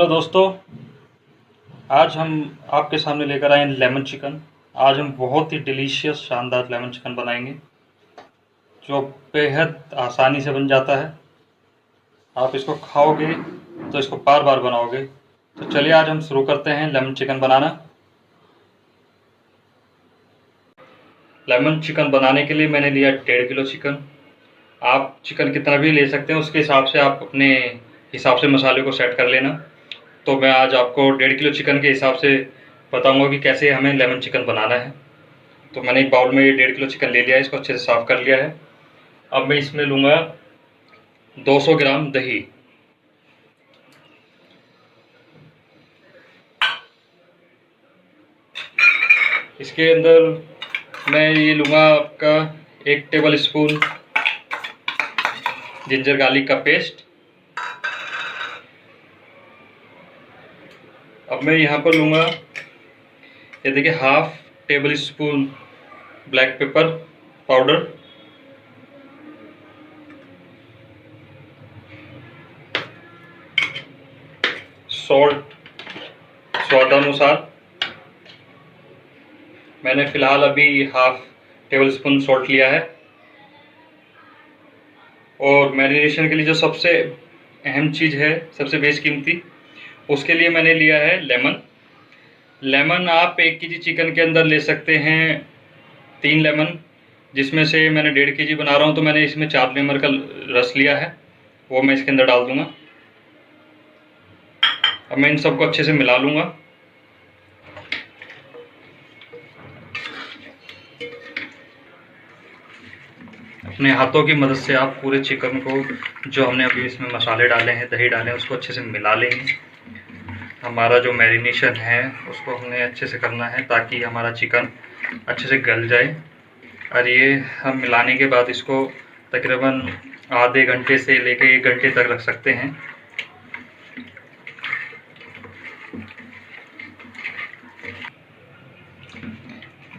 Hello दोस्तों, आज हम आपके सामने लेकर आए हैं लेमन चिकन। आज हम बहुत ही डिलीशियस शानदार लेमन चिकन बनाएंगे जो बेहद आसानी से बन जाता है। आप इसको खाओगे तो इसको बार बार बनाओगे। तो चलिए आज हम शुरू करते हैं लेमन चिकन बनाना। लेमन चिकन बनाने के लिए मैंने लिया 1.5 किलो चिकन। आप चिकन कितना भी ले सकते हैं, उसके हिसाब से आप अपने हिसाब से मसाले को सेट कर लेना। तो मैं आज आपको 1.5 किलो चिकन के हिसाब से बताऊंगा कि कैसे हमें लेमन चिकन बनाना है। तो मैंने एक बाउल में 1.5 किलो चिकन ले लिया है, इसको अच्छे से साफ़ कर लिया है। अब मैं इसमें लूँगा 200 ग्राम दही। इसके अंदर मैं ये लूँगा आपका 1 टेबल स्पून जिंजर गार्लिक का पेस्ट। अब मैं यहाँ पर लूँगा, ये देखिए, 1/2 tablespoon black pepper powder, salt स्वादानुसार। मैंने फ़िलहाल अभी 1/2 टेबल स्पून सॉल्ट लिया है। और मैरिनेशन के लिए जो सबसे अहम चीज़ है, सबसे बेशकीमती, उसके लिए मैंने लिया है लेमन। लेमन आप 1 केजी चिकन के अंदर ले सकते हैं 3 लेमन, जिसमें से मैंने 1.5 केजी बना रहा हूँ तो मैंने इसमें 4 लेमन का रस लिया है, वो मैं इसके अंदर डाल दूँगा। अब मैं इन सबको अच्छे से मिला लूँगा। अपने हाथों की मदद से आप पूरे चिकन को, जो हमने अभी इसमें मसाले डाले हैं, दही डाले हैं, उसको अच्छे से मिला लेंगे। हमारा जो मैरिनेशन है उसको हमने अच्छे से करना है ताकि हमारा चिकन अच्छे से गल जाए। और ये हम मिलाने के बाद इसको तकरीबन आधे घंटे से लेकर 1 घंटे तक रख सकते हैं।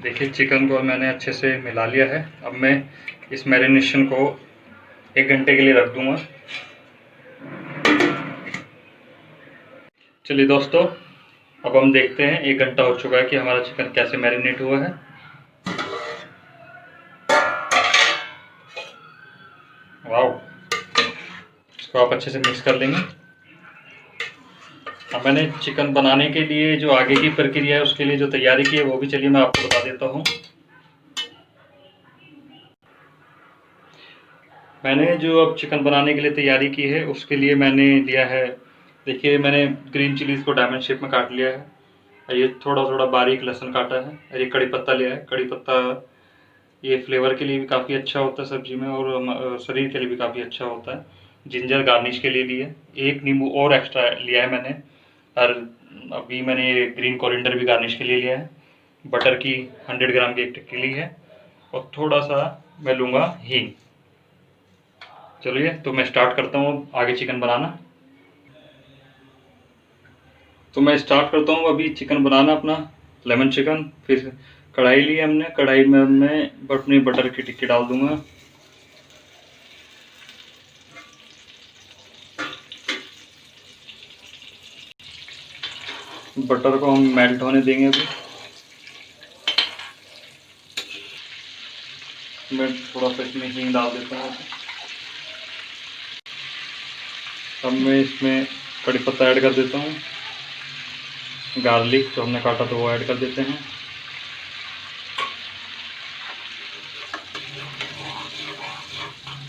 देखिए, चिकन को मैंने अच्छे से मिला लिया है। अब मैं इस मैरिनेशन को 1 घंटे के लिए रख दूंगा। चलिए दोस्तों, अब हम देखते हैं 1 घंटा हो चुका है कि हमारा चिकन कैसे मैरिनेट हुआ है। वाओ, इसको आप अच्छे से मिक्स कर लेंगे। अब मैंने चिकन बनाने के लिए जो आगे की प्रक्रिया है, उसके लिए जो तैयारी की है, वो भी चलिए मैं आपको बता देता हूँ। मैंने जो अब चिकन बनाने के लिए तैयारी की है, उसके लिए मैंने लिया है, देखिए, मैंने ग्रीन चिलीज़ को डायमंड शेप में काट लिया है। और ये थोड़ा थोड़ा बारीक लहसुन काटा है। और ये कड़ी पत्ता लिया है। कड़ी पत्ता ये फ्लेवर के लिए भी काफ़ी अच्छा होता है सब्जी में, और शरीर के लिए भी काफ़ी अच्छा होता है। जिंजर गार्निश के लिए लिए, 1 नींबू और एक्स्ट्रा लिया है मैंने। और अभी मैंने ये ग्रीन कोरिएंडर भी गार्निश के लिए लिया है। बटर की 100 ग्राम की एक टिक्की ली है। और थोड़ा सा मैं लूँगा हींग। चलिए, तो मैं स्टार्ट करता हूँ आगे चिकन बनाना। तो मैं स्टार्ट करता हूँ अभी चिकन बनाना अपना, लेमन चिकन। फिर कढ़ाई ली हमने, कढ़ाई में मैं अपनी बटर की टिक्की डाल दूँगा। बटर को हम मेल्ट होने देंगे। अभी मैं थोड़ा सा इसमें हींग डाल देता हूँ। अब मैं इसमें कड़ी पत्ता ऐड कर देता हूँ। गार्लिक जो हमने काटा था वो ऐड कर देते हैं।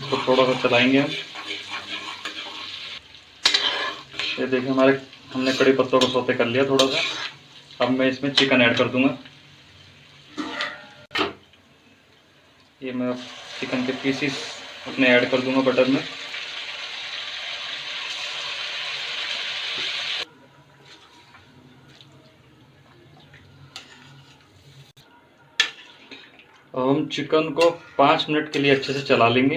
तो थोड़ा सा चलाएंगे हम। ये देखिए, हमने कड़ी पत्तों को सौते कर लिया थोड़ा सा। अब मैं इसमें चिकन ऐड कर दूंगा। ये मैं चिकन के पीसीस अपने ऐड कर दूंगा बटर में। अब हम चिकन को 5 मिनट के लिए अच्छे से चला लेंगे।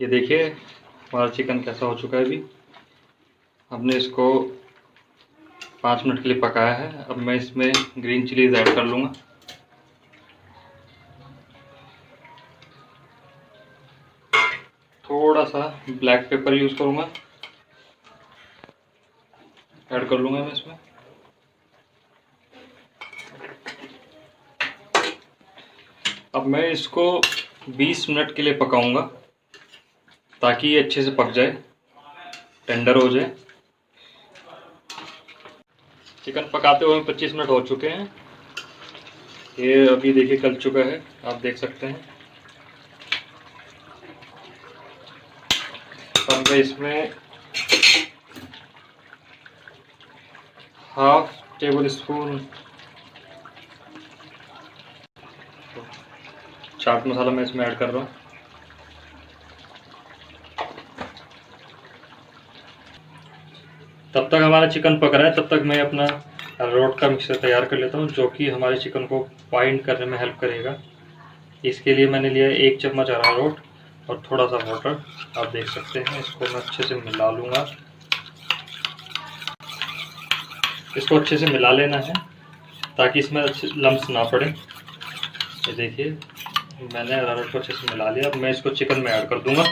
ये देखिए, हमारा चिकन कैसा हो चुका है। अभी हमने इसको 5 मिनट के लिए पकाया है। अब मैं इसमें ग्रीन चिलीज ऐड कर लूँगा। थोड़ा सा ब्लैक पेपर यूज़ करूँगा, ऐड कर लूँगा मैं इसमें। अब मैं इसको 20 मिनट के लिए पकाऊंगा ताकि ये अच्छे से पक जाए, टेंडर हो जाए। चिकन पकाते हुए 25 मिनट हो चुके हैं। ये अभी देखिए गल चुका है, आप देख सकते हैं। अब मैं इसमें half table spoon chaat masala मैं इसमें ऐड कर रहा हूँ। तब तक हमारा चिकन पक रहा है, तब तक मैं अपना अरारोट का मिक्सर तैयार कर लेता हूँ, जो कि हमारे चिकन को बाइंड करने में हेल्प करेगा। इसके लिए मैंने लिया 1 चम्मच अरारोट और थोड़ा सा वाटर, आप देख सकते हैं। इसको मैं अच्छे से मिला लूँगा। इसको अच्छे से मिला लेना है ताकि इसमें अच्छे लम्स ना पड़े। ये देखिए मैंने अरारोट को अच्छे से मिला लिया। अब मैं इसको चिकन में ऐड कर दूँगा।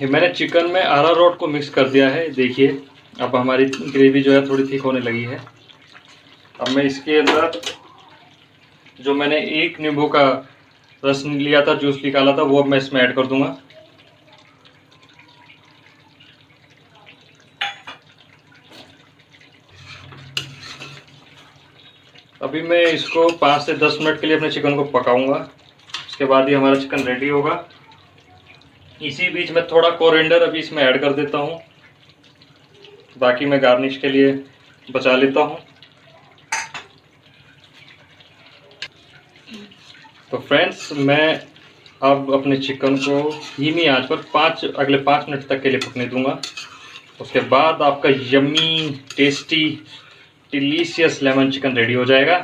मैंने चिकन में अरारोट को मिक्स कर दिया है। देखिए अब हमारी ग्रेवी जो है थोड़ी थिक होने लगी है। अब मैं इसके अंदर जो मैंने 1 नींबू का रस लिया था, जूस निकाला था, वो अब मैं इसमें ऐड कर दूंगा। अभी मैं इसको 5 से 10 मिनट के लिए अपने चिकन को पकाऊंगा। उसके बाद ही हमारा चिकन रेडी होगा। इसी बीच में थोड़ा कोरिएंडर अभी इसमें ऐड कर देता हूँ, बाकी मैं गार्निश के लिए बचा लेता हूँ। तो फ्रेंड्स मैं अब अपने चिकन को धीमी आंच पर अगले 5 मिनट तक के लिए पकने दूंगा। उसके बाद आपका yummy tasty delicious lemon chicken ready हो जाएगा।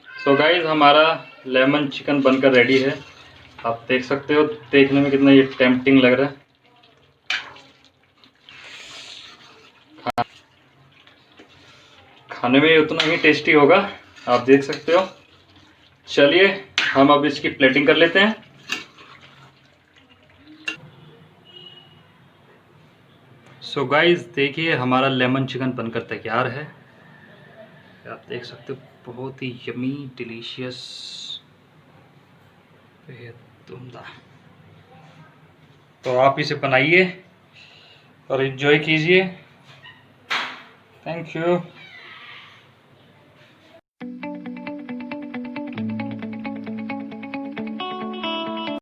तो गाइज हमारा लेमन चिकन बनकर रेडी है। आप देख सकते हो, देखने में कितना ये टेम्पटिंग लग रहा है। खाने में उतना ही टेस्टी होगा, आप देख सकते हो। चलिए हम अब इसकी प्लेटिंग कर लेते हैं। सो गाइज देखिए हमारा लेमन चिकन बनकर तैयार है। आप देख सकते हो बहुत ही यमी डिलीशियस, बेहद। तो आप इसे बनाइए और एंजॉय कीजिए। Thank you.